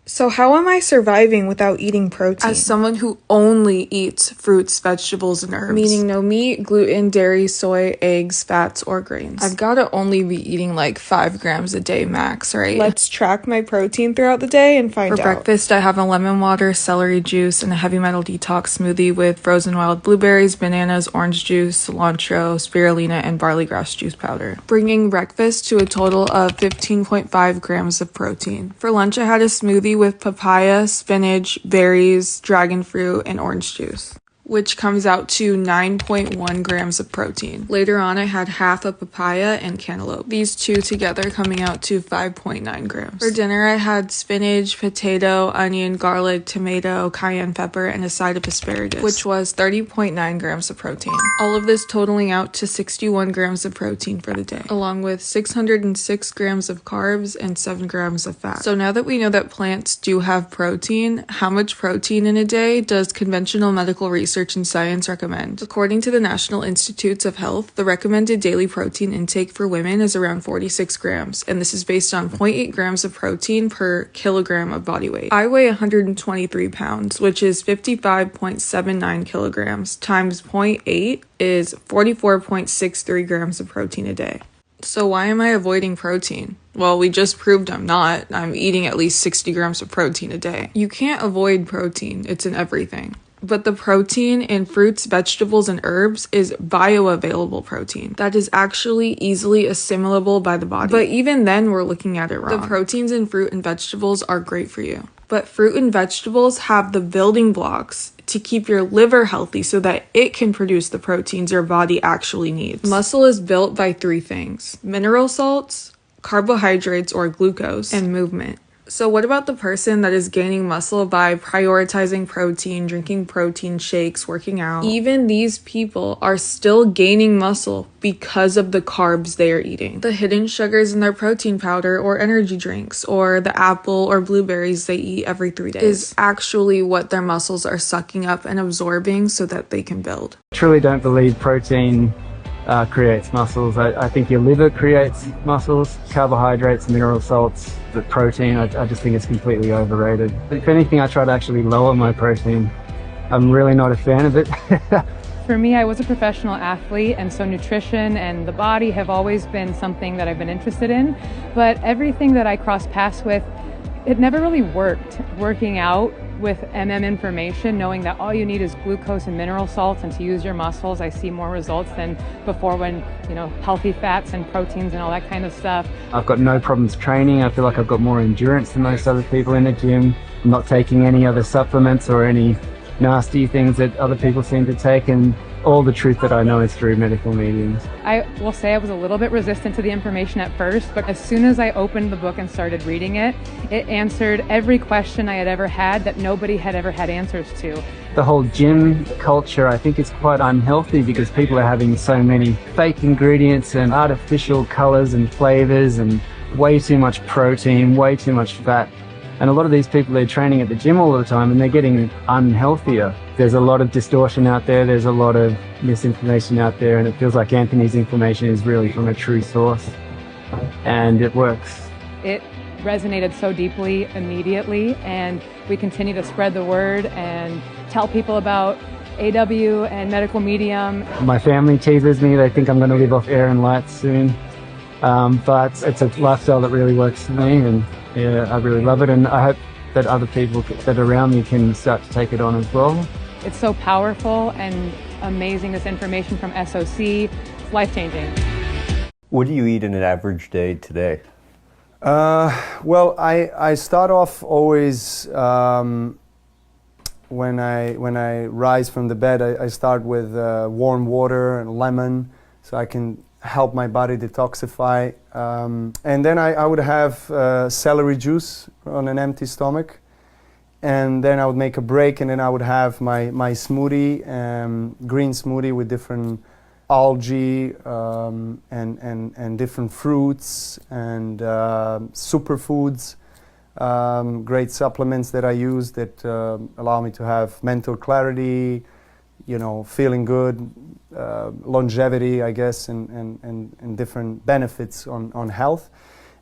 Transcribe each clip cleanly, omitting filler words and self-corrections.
So how am I surviving without eating protein? As someone who only eats fruits, vegetables, and herbs. Meaning no meat, gluten, dairy, soy, eggs, fats, or grains. I've got to only be eating like 5 grams a day max, right? Let's track my protein throughout the day and find out. For breakfast, I have a lemon water, celery juice, and a heavy metal detox smoothie with frozen wild blueberries, bananas, orange juice, cilantro, spirulina, and barley grass juice powder, bringing breakfast to a total of 15.5 grams of protein. For lunch, I had a smoothie with papaya, spinach, berries, dragon fruit, and orange juice, which comes out to 9.1 grams of protein. Later on, I had half a papaya and cantaloupe. These two together coming out to 5.9 grams. For dinner, I had spinach, potato, onion, garlic, tomato, cayenne pepper, and a side of asparagus, which was 30.9 grams of protein. All of this totaling out to 61 grams of protein for the day, along with 606 grams of carbs and 7 grams of fat. So now that we know that plants do have protein, how much protein in a day does conventional medical research and science recommend? According to the National Institutes of Health, the recommended daily protein intake for women is around 46 grams, and this is based on 0.8 grams of protein per kilogram of body weight. I weigh 123 pounds, which is 55.79 kilograms, times 0.8 is 44.63 grams of protein a day. So why am I avoiding protein? Well, we just proved I'm not. I'm eating at least 60 grams of protein a day. You can't avoid protein. It's in everything. But the protein in fruits, vegetables, and herbs is bioavailable protein that is actually easily assimilable by the body. But even then, we're looking at it wrong. The proteins in fruit and vegetables are great for you. But fruit and vegetables have the building blocks to keep your liver healthy so that it can produce the proteins your body actually needs. Muscle is built by 3 things: mineral salts, carbohydrates or glucose, and movement. So what about the person that is gaining muscle by prioritizing protein, drinking protein shakes, working out? Even these people are still gaining muscle because of the carbs they are eating. The hidden sugars in their protein powder or energy drinks, or the apple or blueberries they eat every 3 days, is actually what their muscles are sucking up and absorbing so that they can build. I truly don't believe protein creates muscles. I think your liver creates muscles, carbohydrates, mineral salts, but protein, I just think it's completely overrated. If anything, I try to actually lower my protein. I'm really not a fan of it. For me, I was a professional athlete, and so nutrition and the body have always been something that I've been interested in, but everything that I crossed paths with, it never really worked. Working out with information, knowing that all you need is glucose and mineral salts and to use your muscles, I see more results than before when, healthy fats and proteins and all that kind of stuff. I've got no problems training. I feel like I've got more endurance than most other people in the gym. I'm not taking any other supplements or any nasty things that other people seem to take, and all the truth that I know is through medical mediums. I will say I was a little bit resistant to the information at first, but as soon as I opened the book and started reading it, it answered every question I had ever had that nobody had ever had answers to. The whole gym culture, I think, is quite unhealthy because people are having so many fake ingredients and artificial colors and flavors and way too much protein, way too much fat. And a lot of these people, they're training at the gym all the time and they're getting unhealthier. There's a lot of distortion out there, there's a lot of misinformation out there, and it feels like Anthony's information is really from a true source. And it works. It resonated so deeply immediately, and we continue to spread the word and tell people about AW and medical medium. My family teases me, they think I'm going to live off air and lights soon. But it's a lifestyle that really works for me, and yeah, I really love it, and I hope that other people that are around me can start to take it on as well. It's so powerful and amazing, this information from SOC. It's life-changing. What do you eat in an average day today? Well, I start off always when I rise from the bed. I start with warm water and lemon, so I can help my body detoxify. And then I would have celery juice on an empty stomach. And then I would make a break, and then I would have my smoothie, green smoothie with different algae and different fruits and superfoods, great supplements that I use that allow me to have mental clarity, feeling good, longevity, I guess, and different benefits on health.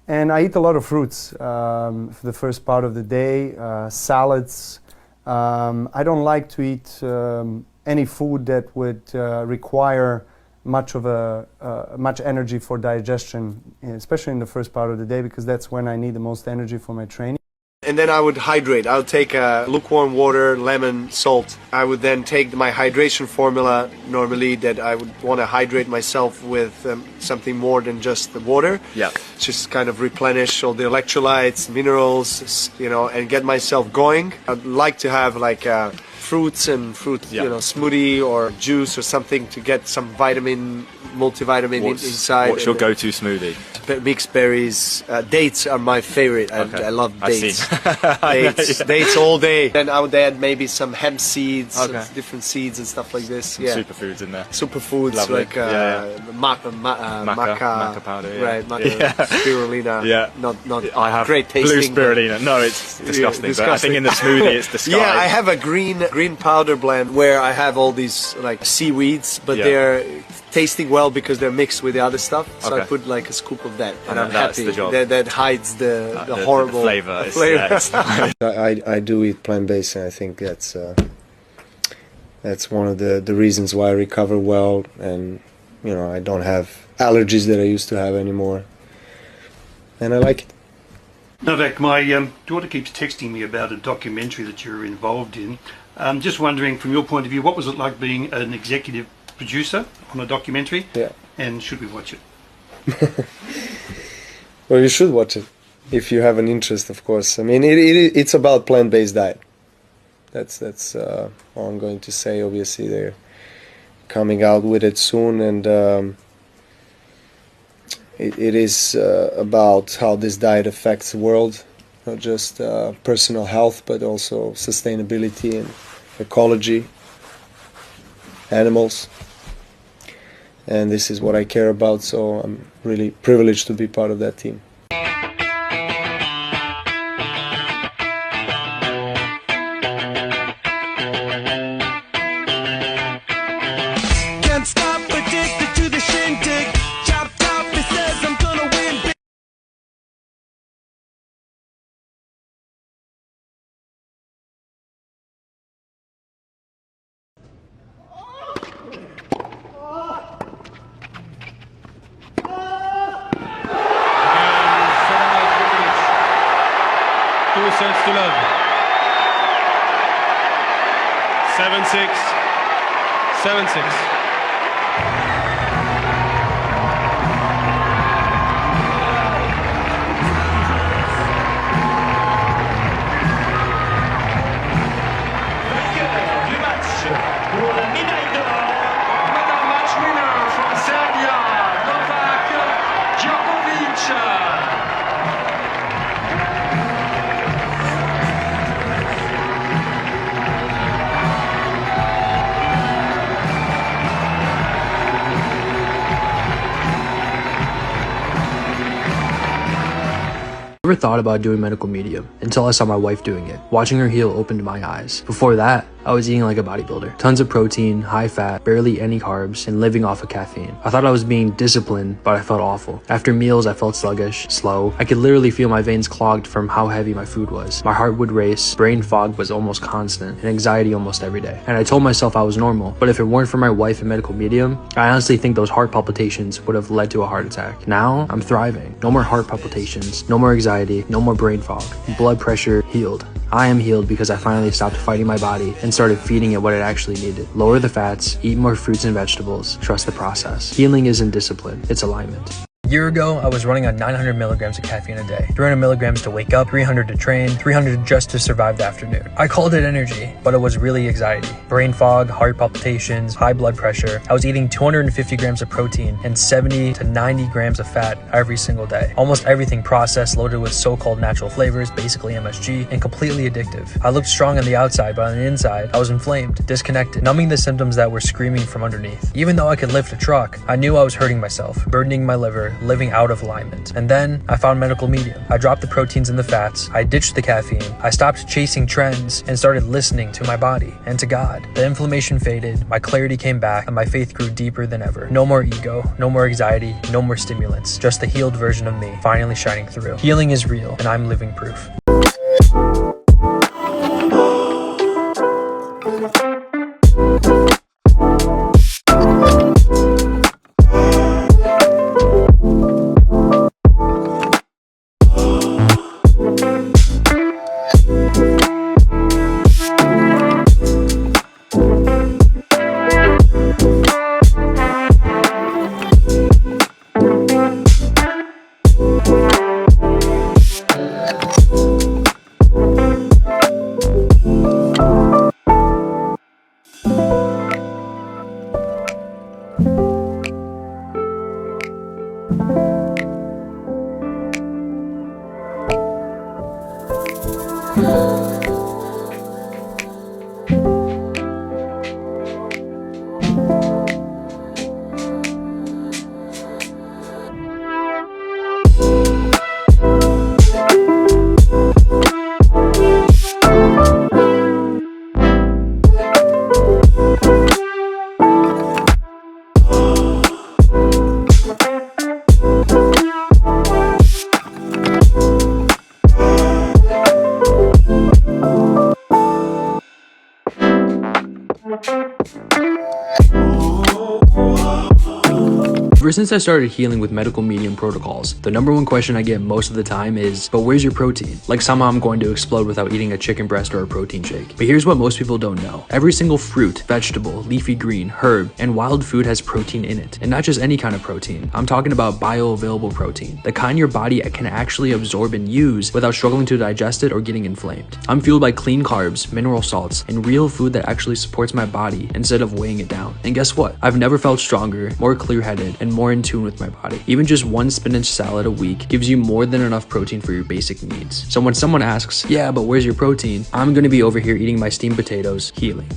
And I eat a lot of fruits for the first part of the day, salads. I don't like to eat any food that would require much energy for digestion, especially in the first part of the day, because that's when I need the most energy for my training. And then I would hydrate. I would take lukewarm water, lemon, salt. I would then take my hydration formula, normally that I would want to hydrate myself with something more than just the water. Yeah. Just kind of replenish all the electrolytes, minerals, you know, and get myself going. I'd like to have like fruits and you know, smoothie or juice or something to get some multivitamin inside. What's your go-to smoothie? Mixed berries. Dates are my favorite. Okay. I love dates. Dates all day. Then I would add maybe some hemp seeds, different seeds and stuff like this. Some superfoods in there. Superfoods. Lovely. Like maca powder. Yeah. Right, maca, spirulina. Yeah. Not I have great tasting. Blue spirulina. No, it's disgusting. But I think in the smoothie it's disgusting. Yeah, I have a green powder blend where I have all these like seaweeds, but they're tasting well because they're mixed with the other stuff. So I put like a scoop of that, and I'm happy. That hides the horrible flavor. I do eat plant-based, and I think that's one of the reasons why I recover well, and you know, I don't have allergies that I used to have anymore, and I like it. Novak, my daughter keeps texting me about a documentary that you're involved in. Just wondering, from your point of view, what was it like being an executive producer on a documentary? Yeah. And should we watch it? Well, you should watch it if you have an interest, of course. I mean, it's about plant-based diet. That's all I'm going to say. Obviously, they're coming out with it soon, and it is about how this diet affects the world, not just personal health, but also sustainability and ecology, animals. And this is what I care about, so I'm really privileged to be part of that team. Can't stop, addicted to the shindig. Chop top, it says I'm gonna win big. Two sets to love. 7-6. 7-6. I never thought about doing medical medium until I saw my wife doing it. Watching her heal opened my eyes. Before that, I was eating like a bodybuilder. Tons of protein, high fat, barely any carbs, and living off of caffeine. I thought I was being disciplined, but I felt awful. After meals, I felt sluggish, slow. I could literally feel my veins clogged from how heavy my food was. My heart would race, brain fog was almost constant, and anxiety almost every day. And I told myself I was normal, but if it weren't for my wife and medical medium, I honestly think those heart palpitations would have led to a heart attack. Now, I'm thriving. No more heart palpitations, no more anxiety, no more brain fog. Blood pressure healed. I am healed because I finally stopped fighting my body and started feeding it what it actually needed. Lower the fats, eat more fruits and vegetables, trust the process. Healing isn't discipline, it's alignment. A year ago, I was running on 900 milligrams of caffeine a day, 300 milligrams to wake up, 300 to train, 300 just to survive the afternoon. I called it energy, but it was really anxiety. Brain fog, heart palpitations, high blood pressure. I was eating 250 grams of protein and 70 to 90 grams of fat every single day. Almost everything processed, loaded with so-called natural flavors, basically MSG, and completely addictive. I looked strong on the outside, but on the inside, I was inflamed, disconnected, numbing the symptoms that were screaming from underneath. Even though I could lift a truck, I knew I was hurting myself, burdening my liver, living out of alignment. And then I found Medical Medium. I dropped the proteins and the fats, I ditched the caffeine, I stopped chasing trends and started listening to my body and to God. The inflammation faded, my clarity came back, and my faith grew deeper than ever. No more ego, no more anxiety, no more stimulants, just the healed version of me finally shining through. Healing is real, and I'm living proof. Ever since I started healing with Medical Medium protocols, the number one question I get most of the time is, but where's your protein? Like somehow I'm going to explode without eating a chicken breast or a protein shake. But here's what most people don't know. Every single fruit, vegetable, leafy green, herb, and wild food has protein in it. And not just any kind of protein. I'm talking about bioavailable protein, the kind your body can actually absorb and use without struggling to digest it or getting inflamed. I'm fueled by clean carbs, mineral salts, and real food that actually supports my body instead of weighing it down. And guess what? I've never felt stronger, more clear-headed, and more in tune with my body. Even just one spinach salad a week gives you more than enough protein for your basic needs. So when someone asks, yeah, but where's your protein? I'm gonna be over here eating my steamed potatoes, healing.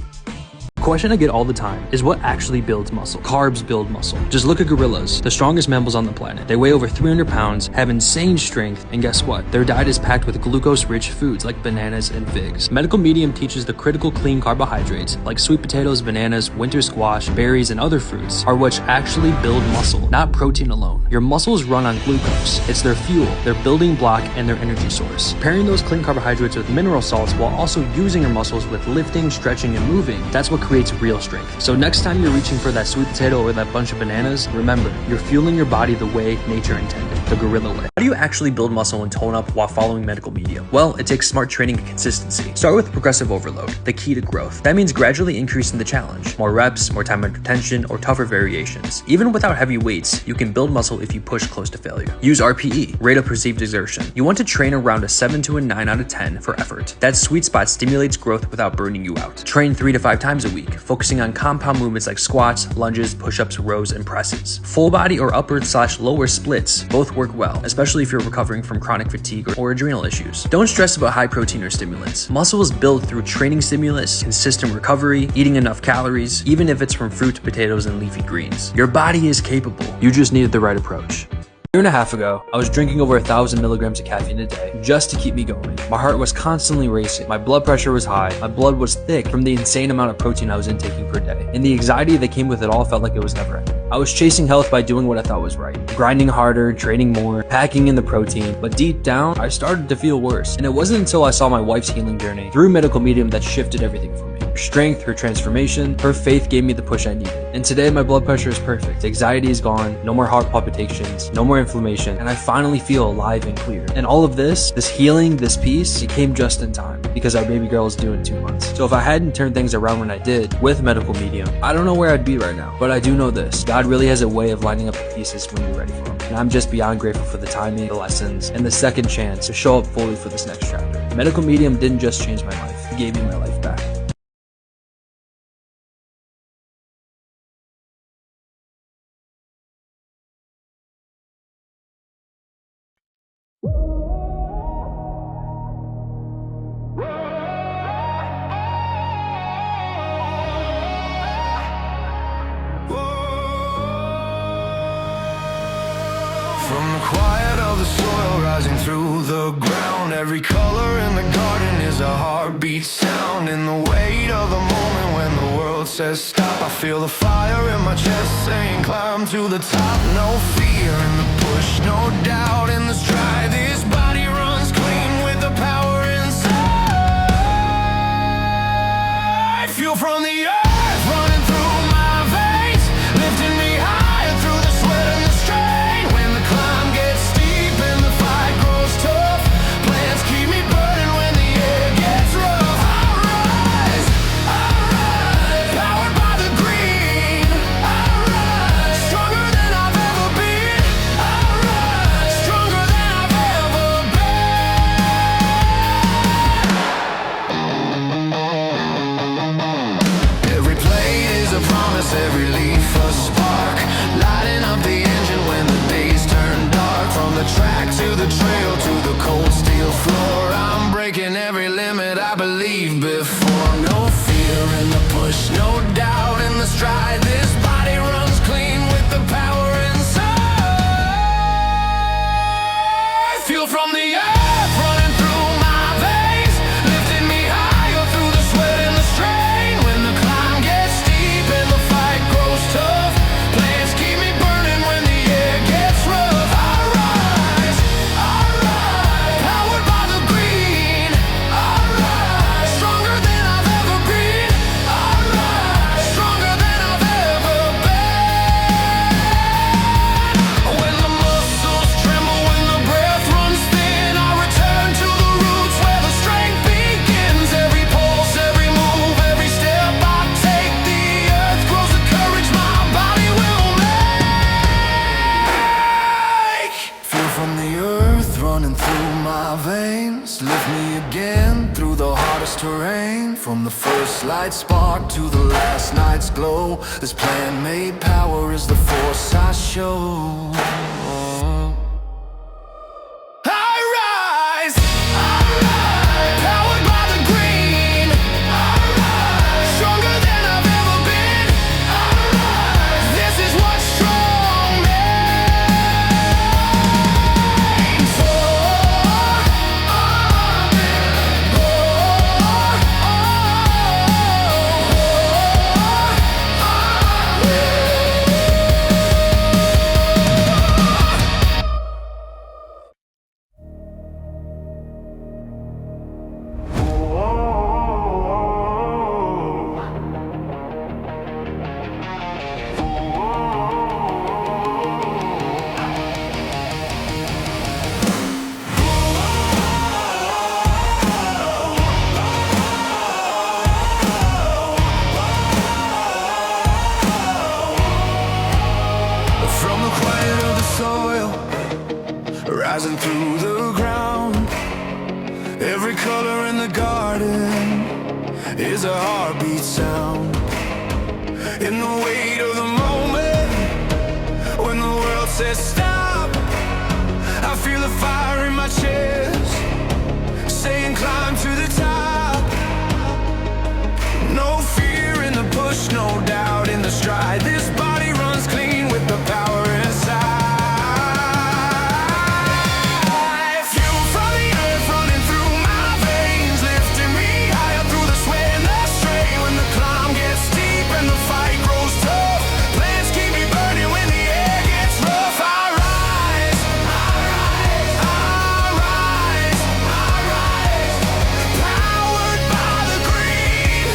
Question I get all the time is what actually builds muscle? Carbs build muscle. Just look at gorillas, the strongest mammals on the planet. They weigh over 300 pounds, have insane strength, and guess what? Their diet is packed with glucose-rich foods like bananas and figs. Medical Medium teaches the critical clean carbohydrates like sweet potatoes, bananas, winter squash, berries, and other fruits are what actually build muscle, not protein alone. Your muscles run on glucose. It's their fuel, their building block, and their energy source. Pairing those clean carbohydrates with mineral salts while also using your muscles with lifting, stretching, and moving, that's what creates real strength. So next time you're reaching for that sweet potato or that bunch of bananas, remember, you're fueling your body the way nature intended, the gorilla way. How do you actually build muscle and tone up while following Medical Medium? Well, it takes smart training and consistency. Start with progressive overload, the key to growth. That means gradually increasing the challenge. More reps, more time under tension, or tougher variations. Even without heavy weights, you can build muscle if you push close to failure. Use RPE, rate of perceived exertion. You want to train around a 7 to a 9 out of 10 for effort. That sweet spot stimulates growth without burning you out. Train 3 to 5 times a week, focusing on compound movements like squats, lunges, push-ups, rows, and presses. Full body or upper/lower splits both work well, especially if you're recovering from chronic fatigue or adrenal issues. Don't stress about high protein or stimulants. Muscle is built through training stimulus, consistent recovery, eating enough calories, even if it's from fruit, potatoes, and leafy greens. Your body is capable. You just needed the right approach. A year and a half ago, I was drinking over 1,000 milligrams of caffeine a day just to keep me going. My heart was constantly racing, my blood pressure was high, my blood was thick from the insane amount of protein I was intaking per day, and the anxiety that came with it all felt like it was never ending. I was chasing health by doing what I thought was right, grinding harder, training more, packing in the protein, but deep down, I started to feel worse, and it wasn't until I saw my wife's healing journey through Medical Medium that shifted everything for me. Her strength, her transformation, her faith gave me the push I needed. And today my blood pressure is perfect. Anxiety is gone, no more heart palpitations, no more inflammation, and I finally feel alive and clear. And all of this healing, this peace, it came just in time because our baby girl is due in 2 months. So if I hadn't turned things around when I did with Medical Medium, I don't know where I'd be right now. But I do know this, God really has a way of lining up the pieces when you're ready for them. And I'm just beyond grateful for the timing, the lessons, and the second chance to show up fully for this next chapter. Medical Medium didn't just change my life, it gave me my life back. quiet of the soil rising through the ground. Every color in the garden is a heartbeat sound. In the weight of the moment when the world says stop, I feel the fire in my chest saying climb to the top. No fear in the push, no doubt in the stride. This body runs clean with the power inside. Fuel from the earth running through my veins, lifting me higher through the sweat and the strain. When the climb gets steep and the fight grows tough, plans keep me burning when the air gets rough. I rise, powered by the green. I rise, stronger than I've ever been. I rise, stronger than I've ever been. Every blade is a promise, every leaf a spark, lighting up the engine when the days turn dark. From the track to the trail to the cold steel floor, I'm breaking every limit I believe before. No fear in the push, no doubt in the stride. This body runs clean with the power inside. Fuel from the earth running through my veins, lifting me higher through the sweat and the strain. When the climb gets steep and the fight grows tough, plans keep me burning when the air gets rough. I rise, powered by the green. I rise, stronger than I've ever been. I rise, stronger than I've ever been. When the muscles tremble, when the breath runs thin, I return to the roots where the strength begins. Every pulse, every move, every step I take, the earth grows the courage my body will make. Feel from the earth running through my veins, lift me again through the hardest terrain. From the first light spark to the last night's glow, this plan-made power is the force I show. I rise, powered by the green. I rise, stronger than I've ever been. I rise, this is what strong means. From the quiet of the soil, rising through the ground. Every color in the garden is a heartbeat sound. In the weight of the moment, when the world says stop, I feel the fire in my chest, saying climb to the top. No fear in the push, no doubt in the stride. This body runs clean with the power inside. Fuel from the earth running through my veins, lifting me higher through the sweat and the strain. When the climb gets steep and the fight grows tough, plans keep me burning when the air gets rough. I rise, I rise, I rise, powered by the green.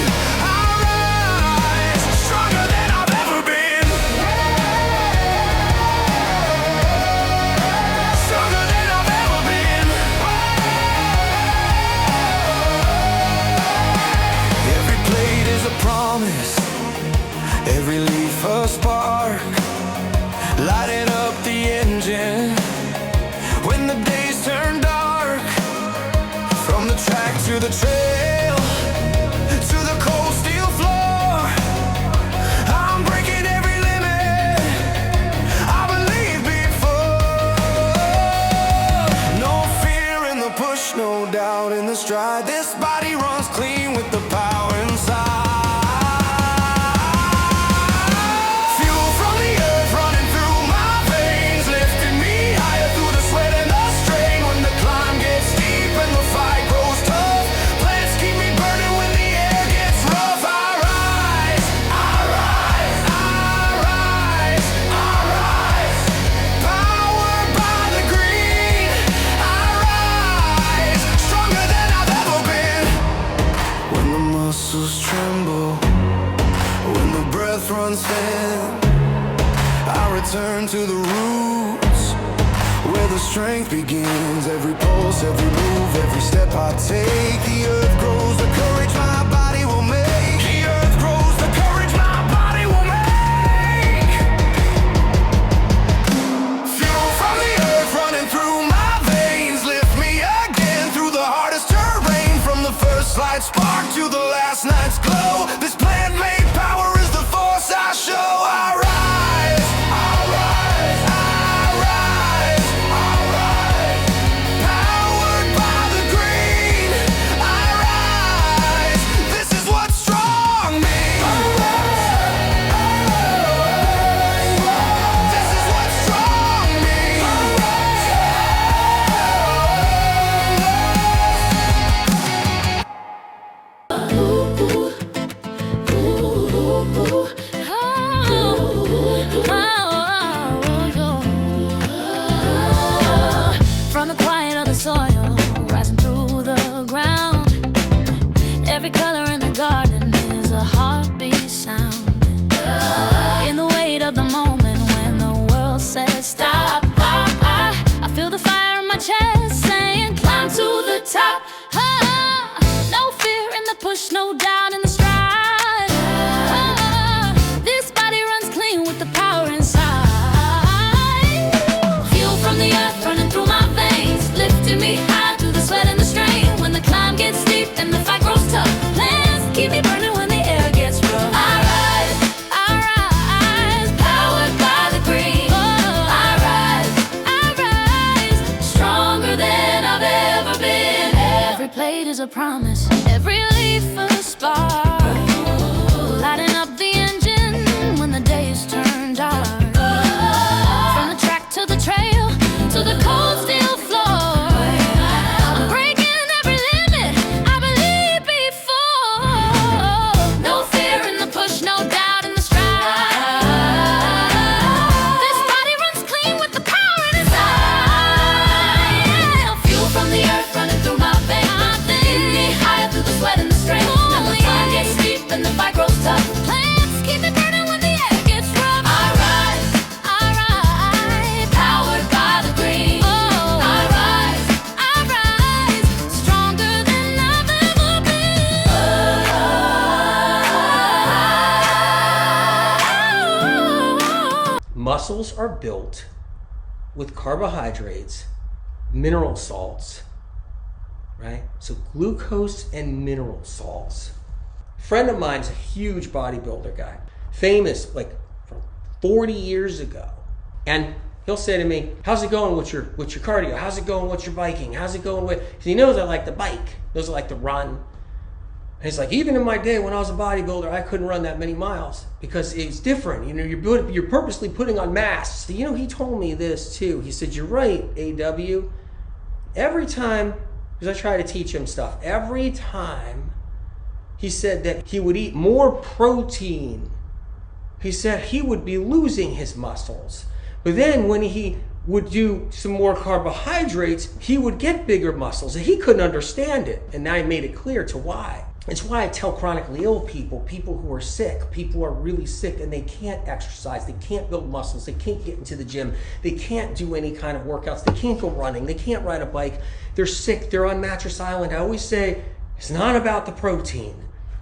I rise, stronger than I've ever been. Stronger than I've ever been. Every blade is a promise, every leaf a spark, lighting up the engine when the days turn dark. From the track to the trail to the cold steel floor, I'm breaking every limit I believed before. No fear in the push, no doubt in the stride. This body runs clean with the power inside. Fuel from the earth running through my veins, lifting me higher through muscles tremble when the breath runs thin. I return to the roots where the strength begins. Every pulse, every move, every step I take. The earth grows, the courage my body will make. The earth grows, the courage my body will make. Fuel from the earth running through my veins. Lift me again through the hardest terrain. From the first light spark to the last night's glow. This plant-made power is the force I show. I rise, I rise, I rise, I rise. Powered by the green, I rise. This is what's strong me. This is what's strong me. From the quiet of the soil, rising through the ground. Every color in the garden is a heartbeat sound. In the weight of the moment when the world says stop, I feel the fire in my chest saying climb to the top. No fear in the push, no doubt in the stride. This body runs clean with the power inside. Fuel from the earth running through my veins, lifting me high through the sweat and the strain. When the climb gets steep and the fight grows tough, plans keep me burning when the air gets rough. I rise, powered by the green. I rise, stronger than I've ever been. Every plate is a promise, every leaf a spark, lighting up the engine when the days turn dark. From the track to the trail to the cold steel floor, I'm breaking every limit I believed before. No fear in the push, no doubt in the stride. This body runs clean with the power inside. Fuel from the earth running through my veins, lifting me higher through the sweat and the strain. Now the climb gets steep and the fight grows tough. Plans keep me burning when the air gets rough. I rise, powered by the green. I rise, stronger than I've ever been. Muscles are built with carbohydrates, mineral salts, right? So glucose and mineral salts. A friend of mine's a huge bodybuilder guy, famous like from 40 years ago. And he'll say to me, how's it going with your cardio? How's it going with your biking? How's it going with, because he knows I like to bike, knows I like to run. And he's like, even in my day when I was a bodybuilder, I couldn't run that many miles because it's different. You know, you're purposely putting on mass. So, you know, he told me this too. He said, you're right, AW. Every time, because I try to teach him stuff, every time he said that he would eat more protein, he said he would be losing his muscles. But then when he would do some more carbohydrates, he would get bigger muscles. And he couldn't understand it. And now I made it clear to why. It's why I tell chronically ill people, people who are sick, people who are really sick and they can't exercise, they can't build muscles, they can't get into the gym, they can't do any kind of workouts, they can't go running, they can't ride a bike, they're sick, they're on Mattress Island. I always say, it's not about the protein,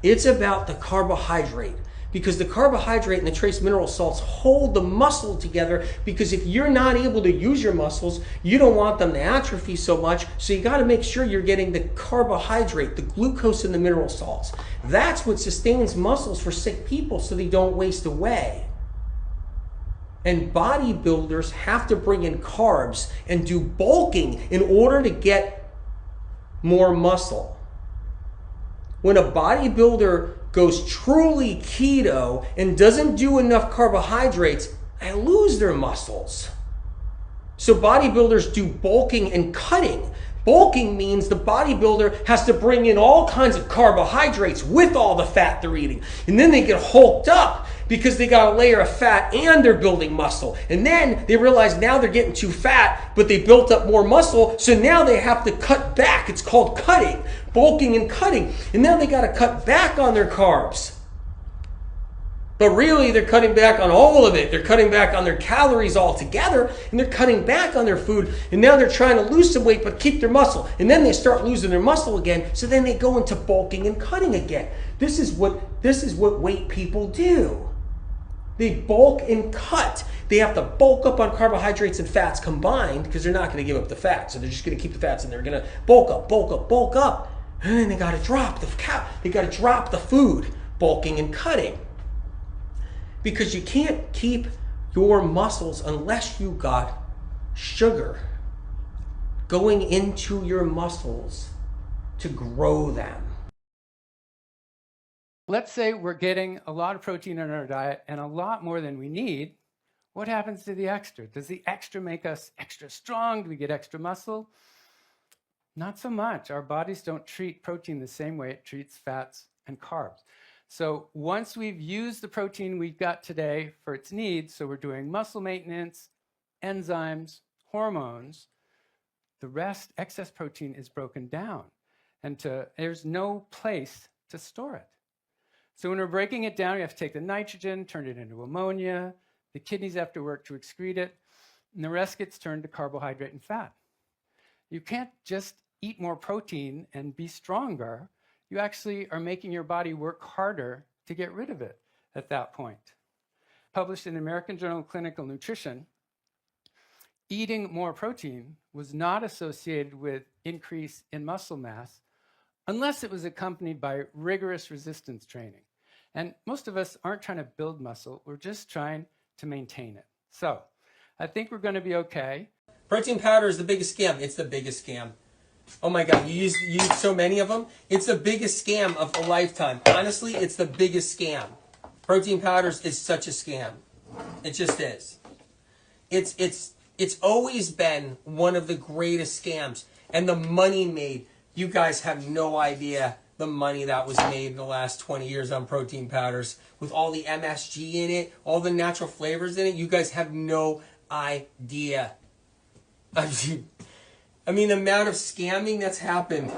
it's about the carbohydrate. Because the carbohydrate and the trace mineral salts hold the muscle together, because if you're not able to use your muscles, you don't want them to atrophy so much, so you got to make sure you're getting the carbohydrate, the glucose and the mineral salts. That's what sustains muscles for sick people so they don't waste away. And bodybuilders have to bring in carbs and do bulking in order to get more muscle. When a bodybuilder goes truly keto and doesn't do enough carbohydrates, they lose their muscles. So bodybuilders do bulking and cutting. Bulking means the bodybuilder has to bring in all kinds of carbohydrates with all the fat they're eating. And then they get hulked up because they got a layer of fat and they're building muscle. And then they realize now they're getting too fat, but they built up more muscle, so now they have to cut back. It's called cutting, bulking and cutting. And now they got to cut back on their carbs. But really, they're cutting back on all of it. They're cutting back on their calories altogether, and they're cutting back on their food. And now they're trying to lose some weight, but keep their muscle. And then they start losing their muscle again, so then they go into bulking and cutting again. This is what weight people do. They bulk and cut. They have to bulk up on carbohydrates and fats combined because they're not going to give up the fat. So they're just going to keep the fats, and they're going to bulk up, bulk up, bulk up. And then they got to drop the food, bulking and cutting. Because you can't keep your muscles unless you got sugar going into your muscles to grow them. Let's say we're getting a lot of protein in our diet and a lot more than we need. What happens to the extra? Does the extra make us extra strong? Do we get extra muscle? Not so much. Our bodies don't treat protein the same way it treats fats and carbs. So once we've used the protein we've got today for its needs, so we're doing muscle maintenance, enzymes, hormones, the rest, excess protein, is broken down. And there's no place to store it. So when we're breaking it down, we have to take the nitrogen, turn it into ammonia, the kidneys have to work to excrete it, and the rest gets turned to carbohydrate and fat. You can't just eat more protein and be stronger. You actually are making your body work harder to get rid of it at that point. Published in the American Journal of Clinical Nutrition, eating more protein was not associated with increase in muscle mass unless it was accompanied by rigorous resistance training. And most of us aren't trying to build muscle, we're just trying to maintain it. So I think we're going to be okay. Protein powder is the biggest scam. It's the biggest scam. Oh my God, you use so many of them. It's the biggest scam of a lifetime. Honestly, it's the biggest scam. Protein powders is such a scam. It just is. It's always been one of the greatest scams. And the money made, you guys have no idea the money that was made in the last 20 years on protein powders. With all the MSG in it, all the natural flavors in it, you guys have no idea. I mean, the amount of scamming that's happened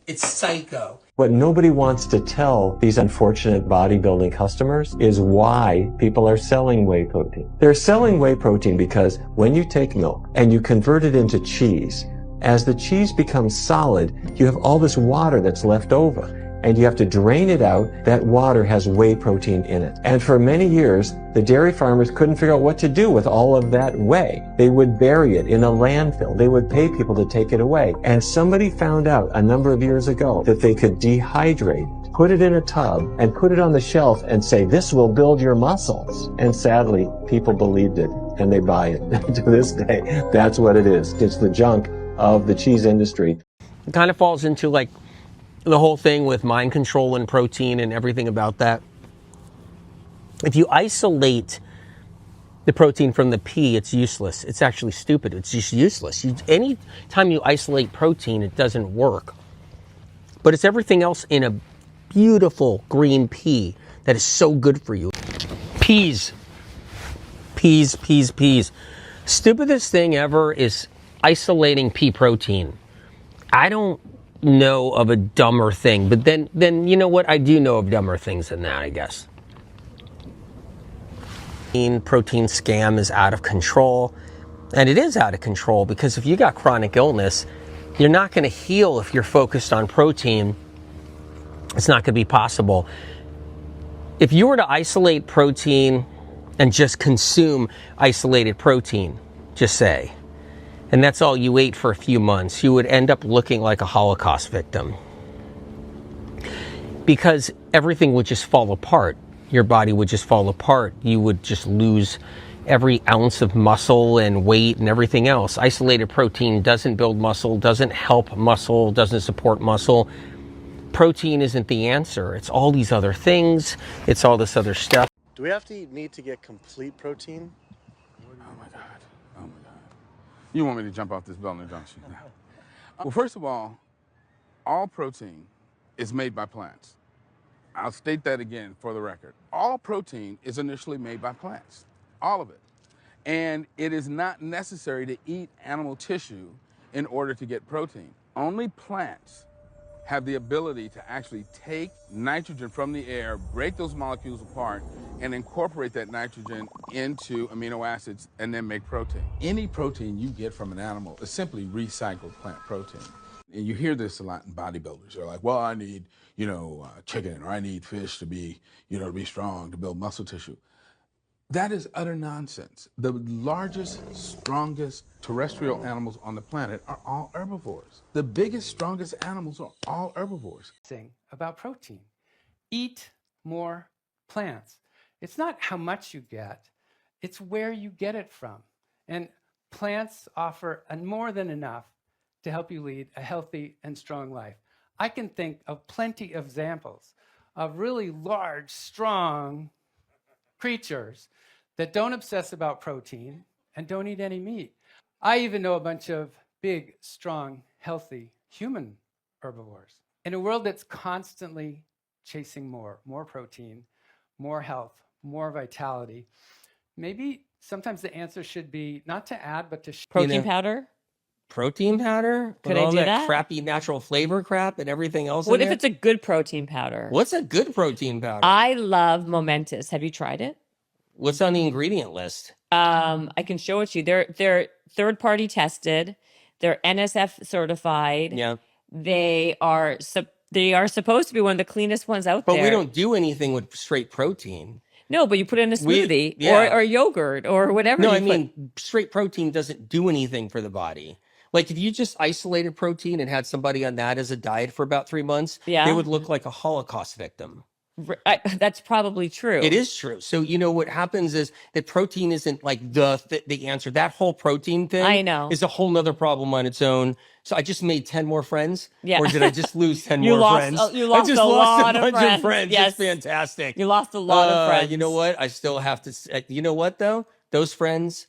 it's psycho. What nobody wants to tell these unfortunate bodybuilding customers is why people are selling whey protein. They're selling whey protein because when you take milk and you convert it into cheese, as the cheese becomes solid, you have all this water that's left over. And you have to drain it out. That water has whey protein in it. And for many years, the dairy farmers couldn't figure out what to do with all of that whey. They would bury it in a landfill. They would pay people to take it away. And somebody found out a number of years ago that they could dehydrate, put it in a tub, and put it on the shelf and say, this will build your muscles. And sadly, people believed it, and they buy it. To this day, that's what it is. It's the junk of the cheese industry. It kind of falls into like the whole thing with mind control and protein and everything about that. If you isolate the protein from the pea, it's useless. It's actually stupid. It's just useless. Any time you isolate protein, it doesn't work. But it's everything else in a beautiful green pea that is so good for you. Peas. Peas, peas, peas. Stupidest thing ever is isolating pea protein. I don't know of a dumber thing, but then you know what? I do know of dumber things than that, I guess. Protein scam is out of control, and it is out of control because if you got chronic illness, you're not going to heal if you're focused on protein. It's not going to be possible. If you were to isolate protein and just consume isolated protein, just say, and that's all you ate for a few months, you would end up looking like a Holocaust victim. Because everything would just fall apart. Your body would just fall apart. You would just lose every ounce of muscle and weight and everything else. Isolated protein doesn't build muscle, doesn't help muscle, doesn't support muscle. Protein isn't the answer. It's all these other things. It's all this other stuff. Do we have to eat meat to get complete protein? Oh my God. Oh my God. You want me to jump off this building, don't you? Well, first of all protein is made by plants. I'll state that again for the record. All protein is initially made by plants, all of it. And it is not necessary to eat animal tissue in order to get protein. Only plants have the ability to actually take nitrogen from the air, break those molecules apart, and incorporate that nitrogen into amino acids and then make protein. Any protein you get from an animal is simply recycled plant protein. And you hear this a lot in bodybuilders. They're like, well, I need, chicken, or I need fish to be, to be strong, to build muscle tissue. That is utter nonsense. The largest, strongest terrestrial animals on the planet are all herbivores. The biggest, strongest animals are all herbivores. About protein. Eat more plants. It's not how much you get, it's where you get it from. And plants offer more than enough to help you lead a healthy and strong life. I can think of plenty of examples of really large, strong creatures that don't obsess about protein and don't eat any meat. I even know a bunch of big, strong, healthy human herbivores. In a world that's constantly chasing more protein, more health, more vitality, maybe sometimes the answer should be not to add, but to protein powder. Protein powder? Could With I all do that that? crappy natural flavor crap and everything else What in if there? it's a good protein powder? What's a good protein powder? I love Momentous. Have you tried it? What's on the ingredient list? I can show it to you. They're third party tested. They're NSF certified. Yeah. They are supposed to be one of the cleanest ones out But there. we don't do anything with straight protein. No, but you put it in a smoothie or yogurt or whatever. No, I mean, straight protein doesn't do anything for the body. Like if you just isolated protein and had somebody on that as a diet for about 3 months, they would look like a Holocaust victim. That's probably true. It is true. So, what happens is that protein isn't like the answer. That whole protein thing I know. is a whole nother problem on its own. So I just made 10 more friends? Yeah. Or did I just lose 10 more friends? You lost I just a lost lot a bunch of of friends. Yes. It's fantastic. You lost a lot of friends. You know what? I still have to, you know what though? Those friends,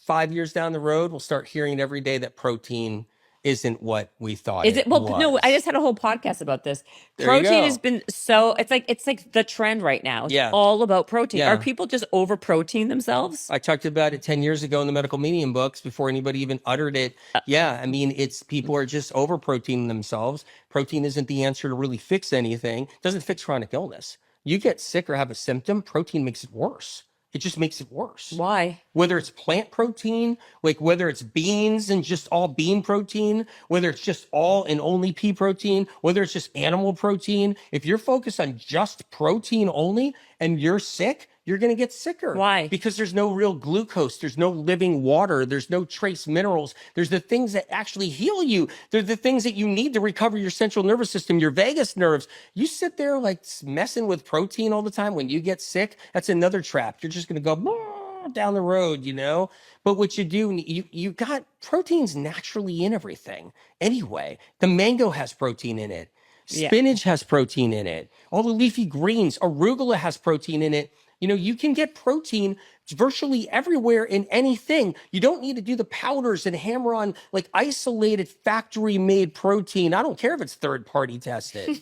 5 years down the road, will start hearing every day that protein isn't what we thought Is it? Well, was. no, I just had a whole podcast about this. There you Protein go. has been it's like the trend right now. It's all about protein. Yeah. Are people just over protein themselves? I talked about it 10 years ago in the medical medium books before anybody even uttered it. Yeah, I mean, people are just over proteining themselves. Protein isn't the answer to really fix anything. It doesn't fix chronic illness. You get sick or have a symptom, protein makes it worse. It just makes it worse. Why? Whether it's plant protein, like whether it's beans and just all bean protein, whether it's just all and only pea protein, whether it's just animal protein, if you're focused on just protein only and you're sick, you're going to get sicker. Why? Because there's no real glucose. There's no living water. There's no trace minerals. There's the things that actually heal you. They're the things that you need to recover your central nervous system, your vagus nerves. You sit there like messing with protein all the time. When you get sick, that's another trap. You're just going to go down the road, But what you do, you got proteins naturally in everything. Anyway, the mango has protein in it. Spinach has protein in it. All the leafy greens, arugula has protein in it. You can get protein virtually everywhere in anything. You don't need to do the powders and hammer on like isolated factory made protein. I don't care if it's third party tested.